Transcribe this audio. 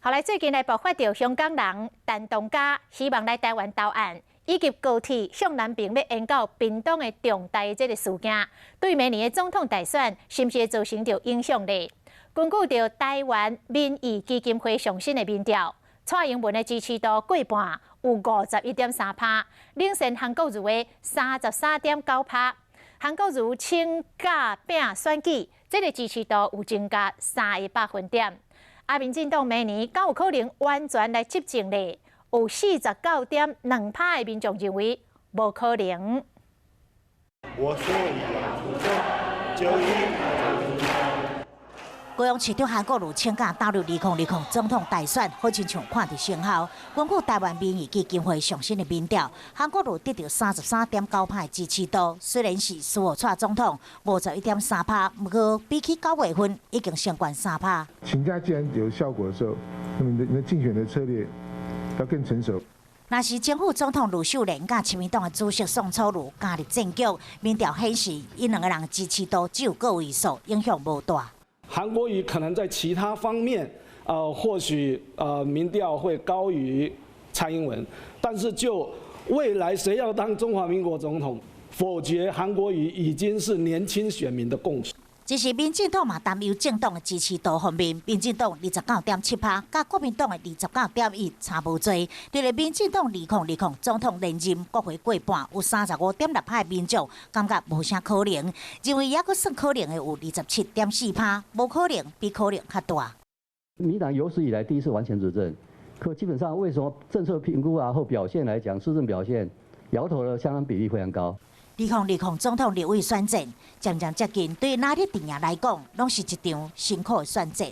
后来最近来爆发到香港人陈东家希望来台湾投案，以及高铁向南平要延到屏东的重大这个事件，对明年的总统大选是不是会造成着影响呢？根据着台湾民意基金会上新的民调，蔡英文的支持度过半，有51.3%，领先韩国瑜的33.9%。韩国瑜请假拼选举，这个支持度有增加3个百分点。民进党明年敢有可能完全来执政呢？有49.2%的民众认为无可能。我所以就高雄市长韩国瑜请假投入2020总统大选，好亲像看到成效。根据台湾民意基金会上新的民调，韩国瑜得到33.9%的支持度，虽然是苏武蔡总统51.3%，不过比起9月份已经升悬3%。请假既然有效果的时候，那么你的竞选的策略要更成熟。若是前副总统卢秀莲甲亲民党的主席宋楚瑜加入政局，民调显示，因两个人支持度只有个位数，影响无大。韩国瑜可能在其他方面，或许民调会高于蔡英文，但是就未来谁要当中华民国总统，否决韩国瑜已经是年轻选民的共识。只是民进党嘛担忧政党的支持度方面，民进党29.7%，甲国民党的29.1%差无多。对了，民进党2020总统连任国会过半，有35.6%的民众感觉无啥可能，认为也阁算可能的有27.4%，无可能比可能较大。民进党有史以来第一次完全执政，可基本上为什么政策评估或表现来讲，施政表现摇头的相当比例非常高。2020总统立委选战渐渐接近，对哪里阵营来讲，拢是一场辛苦的选战。